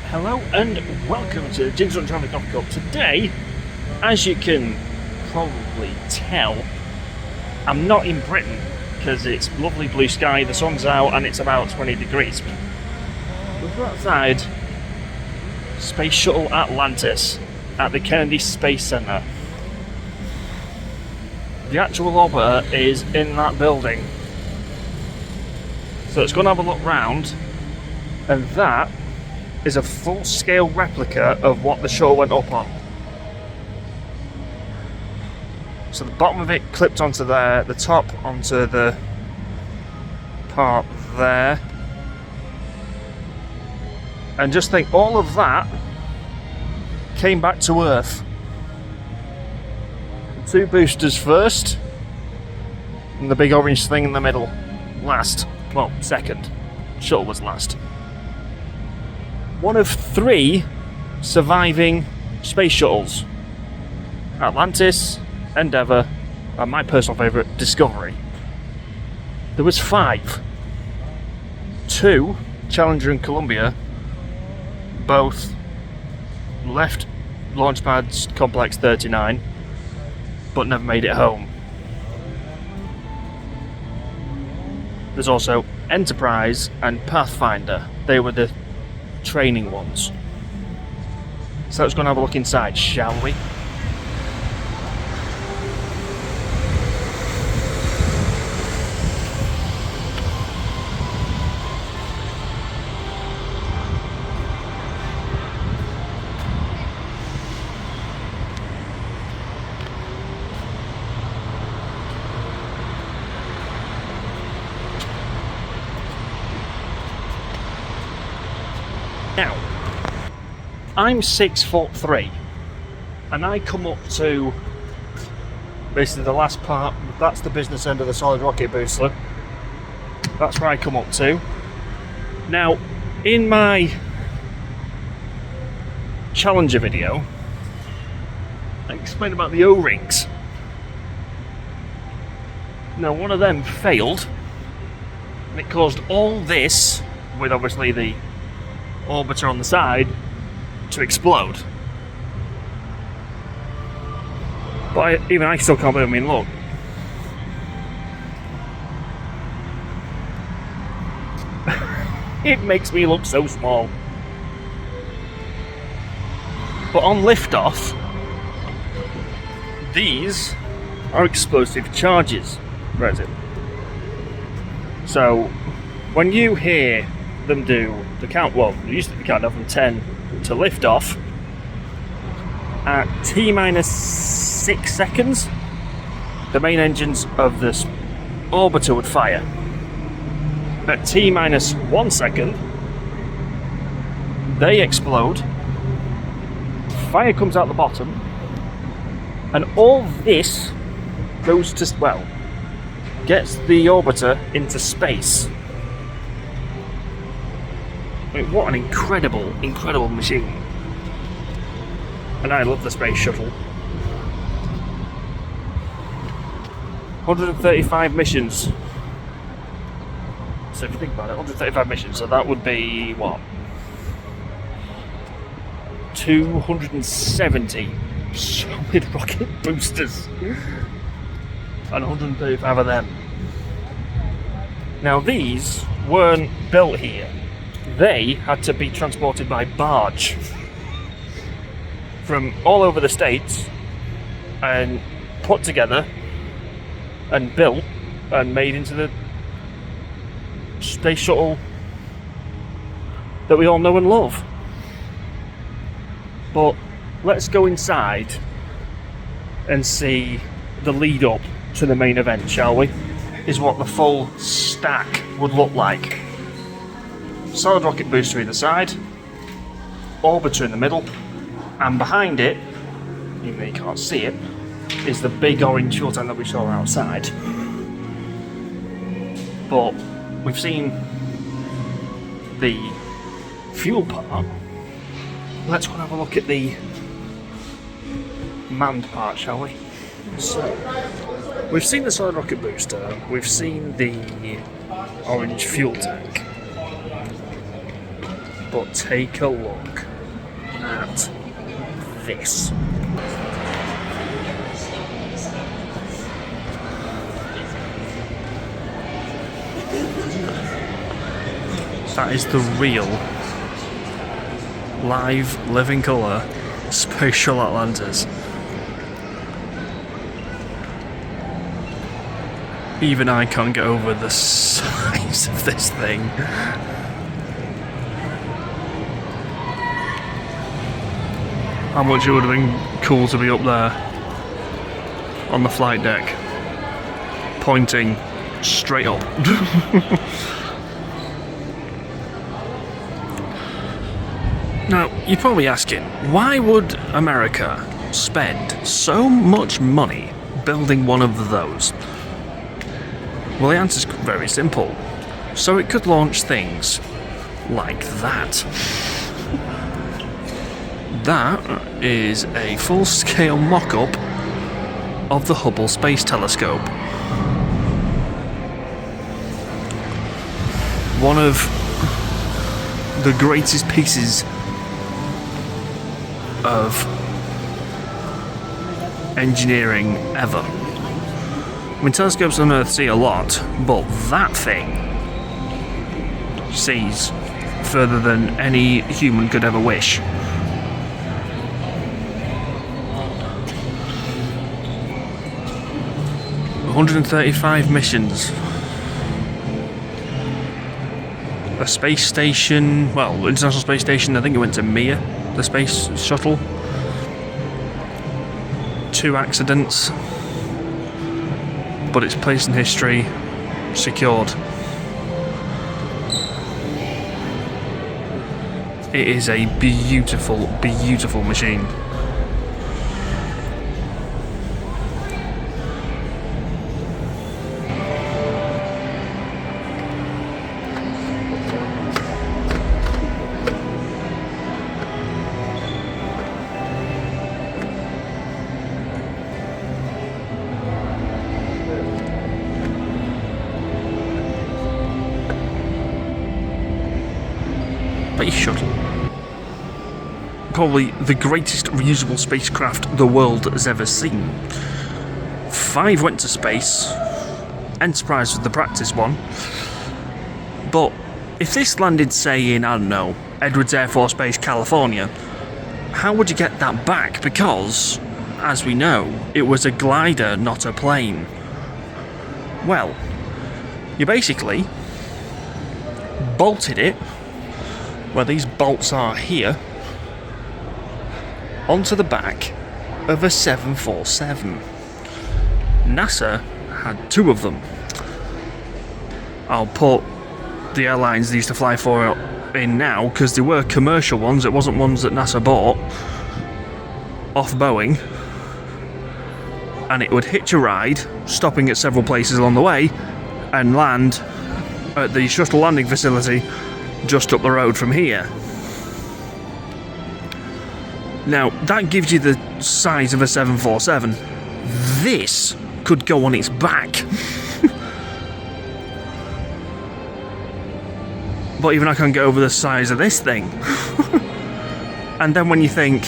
Hello and welcome to Ginger and Traffic Coffee Cup. Today, as you can probably tell, I'm not in Britain because it's lovely blue sky, the sun's out and it's about 20 degrees. We're outside Space Shuttle Atlantis at the Kennedy Space Center. The actual orbiter is in that building. So it's going to have a look round, and that is a full-scale replica of what the shuttle went up on. So the bottom of it clipped onto there, the top onto the part there. And just think, all of that came back to Earth. The two boosters first, and the big orange thing in the middle last. Well, second. Shuttle was last. One of three surviving space shuttles. Atlantis, Endeavour, and my personal favourite, Discovery. There was 5. 2, Challenger and Columbia, both left Launchpad Complex 39, but never made it home. There's also Enterprise and Pathfinder. They were the training ones. So let's go and have a look inside, shall we? Now, I'm 6'3", and I come up to basically the last part. That's the business end of the solid rocket booster. That's where I come up to. Now, in my Challenger video, I explained about the O-rings. Now, one of them failed, and it caused all this, with obviously the orbiter on the side, to explode. But even I still can't believe it. I mean, look. It makes me look so small. But on liftoff, these are explosive charges. Where is it? So, when you hear them do the count, well, they used to be counting from 10 to lift off at T-6 seconds, the main engines of this orbiter would fire. At T-1 second, they explode, fire comes out the bottom, and all this goes to, well, gets the orbiter into space. I mean, what an incredible, incredible machine. And I love the Space Shuttle. 135 missions. So if you think about it, 135 missions, so that would be, what? 270 solid rocket boosters. And 135 of them. Now these weren't built here. They had to be transported by barge from all over the States and put together and built and made into the space shuttle that we all know and love. But let's go inside and see the lead up to the main event, shall we? Is what the full stack would look like. Solid rocket booster either side, orbiter in the middle, and behind it, even though you can't see it, is the big orange fuel tank that we saw outside. But we've seen the fuel part. Let's go and have a look at the manned part, shall we? So, we've seen the solid rocket booster, we've seen the orange fuel tank. But take a look at this. That is the real, live, living colour Space Shuttle Atlantis. Even I can't get over the size of this thing. How much it would have been cool to be up there on the flight deck, pointing straight up. Now, you're probably asking, why would America spend so much money building one of those? Well, the answer's very simple. So it could launch things like that. That is a full-scale mock-up of the Hubble Space Telescope. One of the greatest pieces of engineering ever. I mean, telescopes on Earth see a lot, but that thing sees further than any human could ever wish. $135 missions. A space station, well, International Space Station, I think it went to Mir, the Space Shuttle. 2 accidents, but its place in history secured. It is a beautiful, beautiful machine. Space Shuttle. Probably the greatest reusable spacecraft the world has ever seen. 5 went to space. Enterprise was the practice one. But if this landed, say, in, I don't know, Edwards Air Force Base, California, how would you get that back? Because, as we know, it was a glider, not a plane. Well, you basically bolted it, where these bolts are here, onto the back of a 747. NASA had 2 of them. I'll put the airlines they used to fly for in now, because they were commercial ones, it wasn't ones that NASA bought off Boeing, and it would hitch a ride, stopping at several places along the way, and land at the shuttle landing facility just up the road from here. Now, that gives you the size of a 747. This could go on its back. But even I can't get over the size of this thing. And then when you think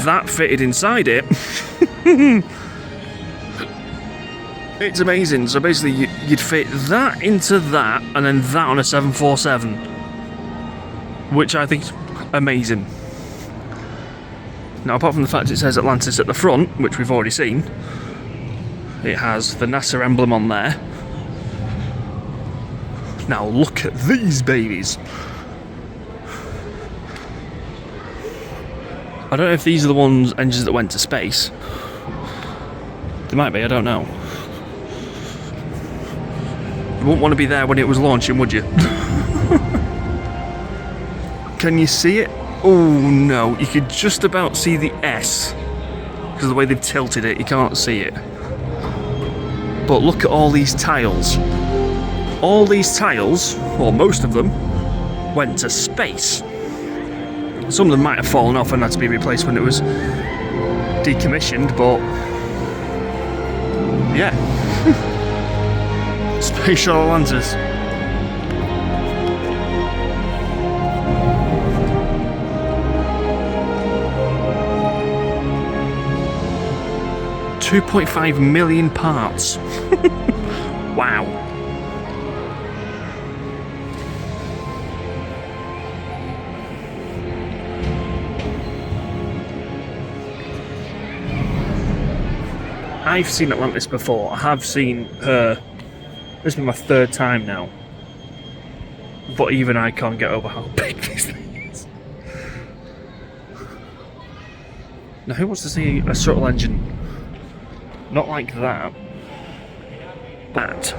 that fitted inside it, it's amazing. So basically you'd fit that into that, and then that on a 747, which I think is amazing. Now, apart from the fact it says Atlantis at the front, which we've already seen, it has the NASA emblem on there. Now look at these babies. I don't know if these are the engines that went to space. They might be, I don't know. You wouldn't want to be there when it was launching, would you? Can you see it? Oh no, you could just about see the S. Because of the way they've tilted it, you can't see it. But look at all these tiles. All these tiles, or most of them, went to space. Some of them might have fallen off and had to be replaced when it was decommissioned, but yeah. Space Shuttle Atlantis. 2.5 million parts. Wow. I've seen Atlantis before. I have seen her. This has been my third time now. But even I can't get over how big this thing is. Now, who wants to see a shuttle engine? Not like that. That.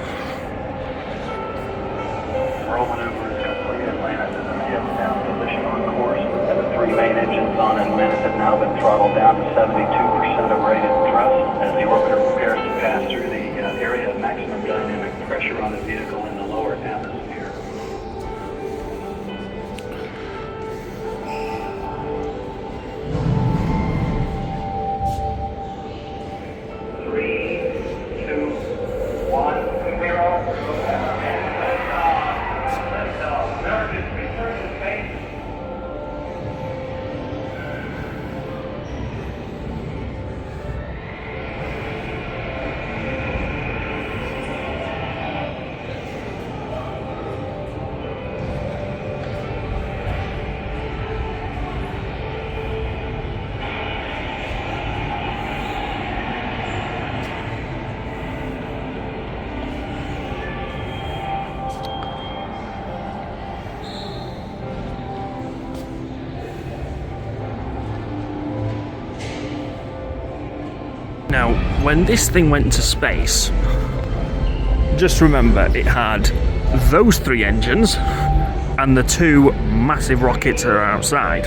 Roll maneuver Shuttle Atlantis is in the down position on course. The three main engines on Atlantis have now been throttled down to 72% of rated thrust as the orbiter prepares to pass through the area of maximum dynamic pressure on the vehicle in the lower atmosphere. Now, when this thing went into space, just remember it had those three engines and the two massive rockets that are outside.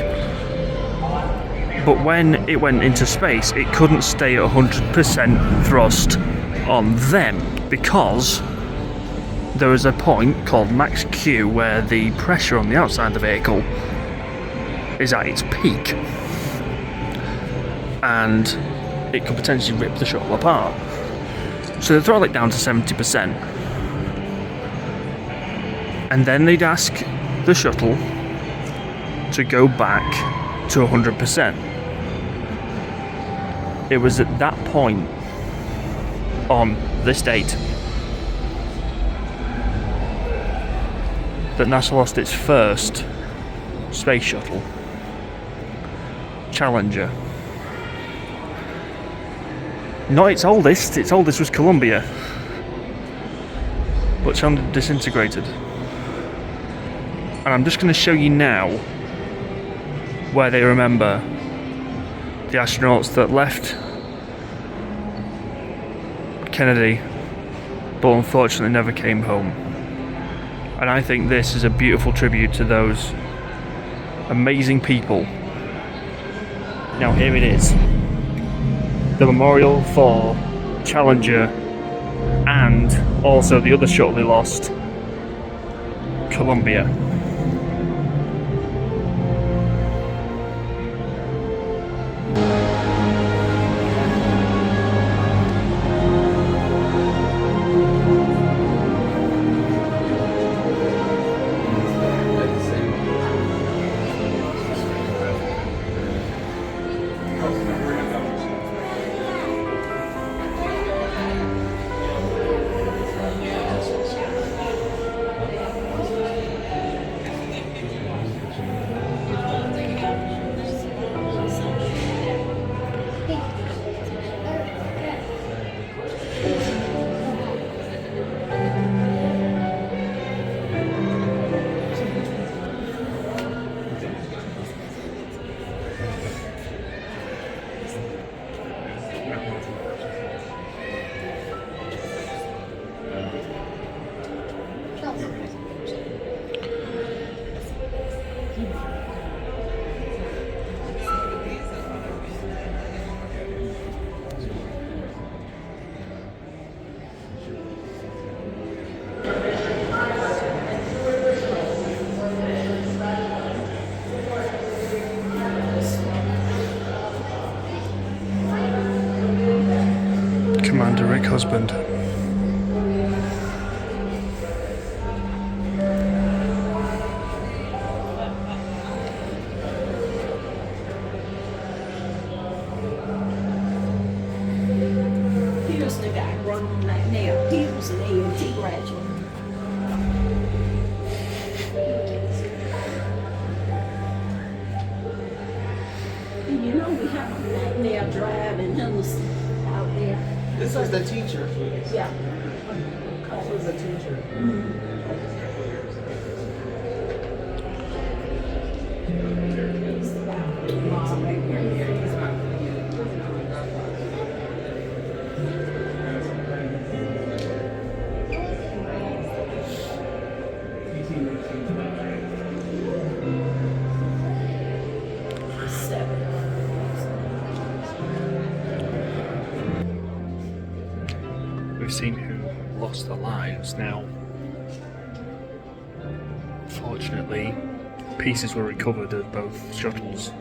But when it went into space, it couldn't stay at 100% thrust on them because there was a point called max Q where the pressure on the outside of the vehicle is at its peak. And it could potentially rip the shuttle apart. So they throttle it down to 70%. And then they'd ask the shuttle to go back to 100%. It was at that point on this date that NASA lost its first space shuttle, Challenger. Not its oldest was Columbia. But Challenger disintegrated. And I'm just going to show you now where they remember the astronauts that left Kennedy but unfortunately never came home. And I think this is a beautiful tribute to those amazing people. Now here it is. The memorial for Challenger and also the other shuttle they lost, Columbia. Commander Rick Husband. Yeah, driving him out there. This was the teacher. Yeah. This was the teacher. We've seen who lost their lives. Now, fortunately, pieces were recovered of both shuttles.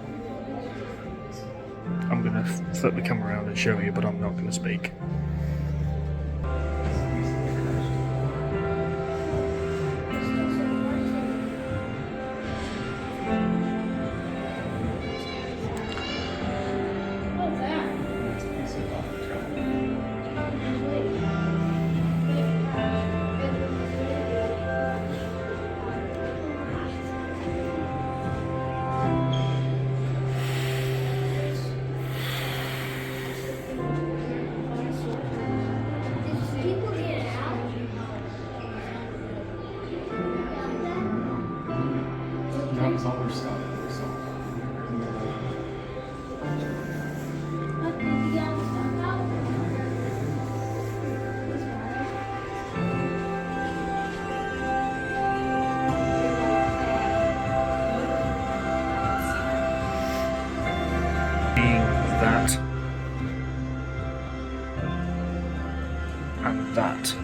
I'm going to flip the camera around and show you, but I'm not going to speak. That and that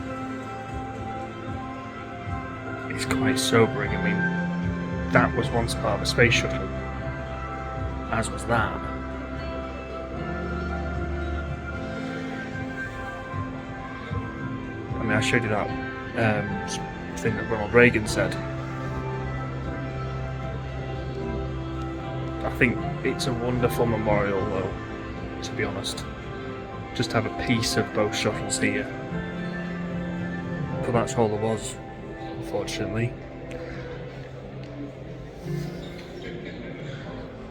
is quite sobering. I mean, that was once part of a space shuttle, as was that. I mean, I showed you that thing that Ronald Reagan said. I think it's a wonderful memorial, though, to be honest. Just to have a piece of both shuttles here. But that's all there was, unfortunately.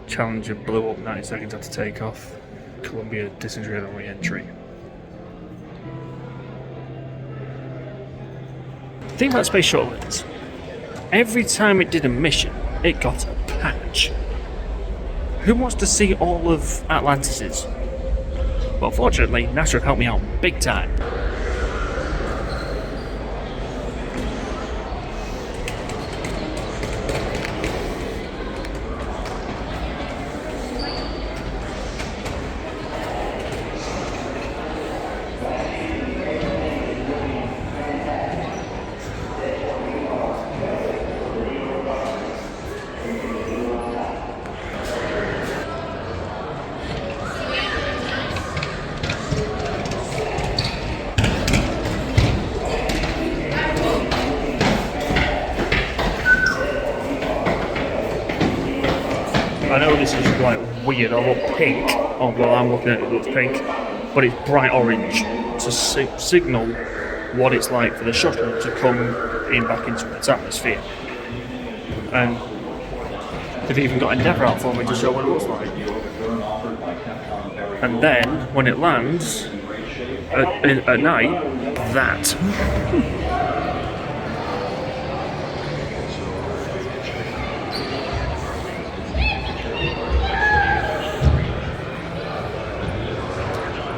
Challenger blew up 90 seconds after takeoff. Columbia disintegrated on re-entry. The thing about Space Shuttle is, every time it did a mission, it got a patch. Who wants to see all of Atlantis's? Well, fortunately, NASA have helped me out big time. I know this is like weird, or look pink, although I'm looking at it, it looks pink, but it's bright orange to signal what it's like for the shuttle to come in back into its atmosphere. And they've even got Endeavour out for me to show what it looks like. And then, when it lands at night, that.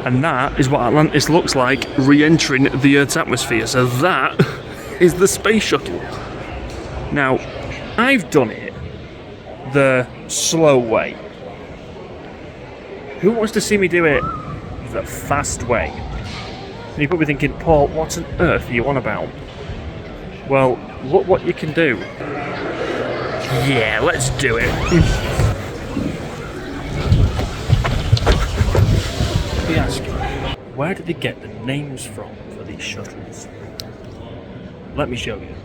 And that is what Atlantis looks like re-entering the Earth's atmosphere. So that is the space shuttle. Now, I've done it the slow way. Who wants to see me do it the fast way? And you're probably thinking, Paul, what on earth are you on about? Well, look what you can do. Yeah, let's do it. Let me ask you, where did they get the names from for these shuttles? Let me show you.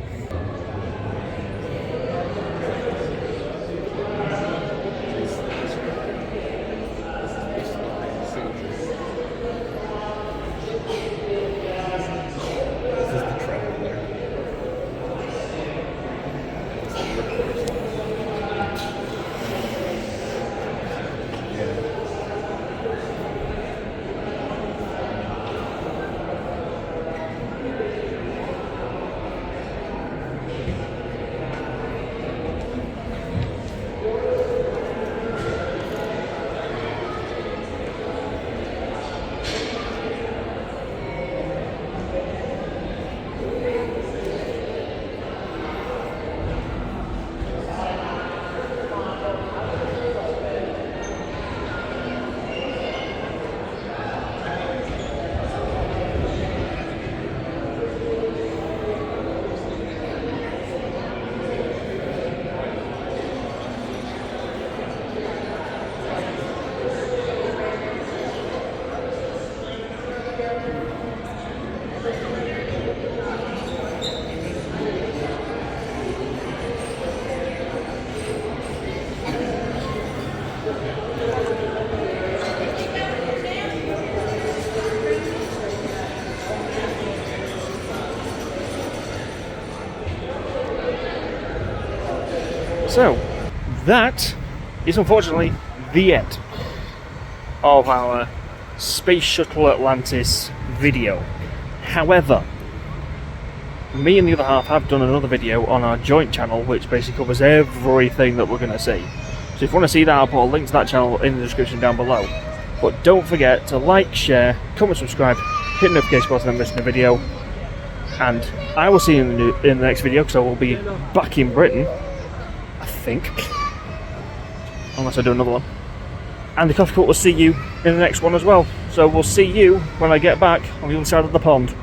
So, that is unfortunately the end of our Space Shuttle Atlantis video. However, me and the other half have done another video on our joint channel which basically covers everything that we're going to see. So if you want to see that, I'll put a link to that channel in the description down below. But don't forget to like, share, comment, subscribe, hit the notification bell so never missing a video. And I will see you in the next video because I will be back in Britain, I think. Unless I do another one. And the Coffee Cup will see you in the next one as well. So we'll see you when I get back on the other side of the pond.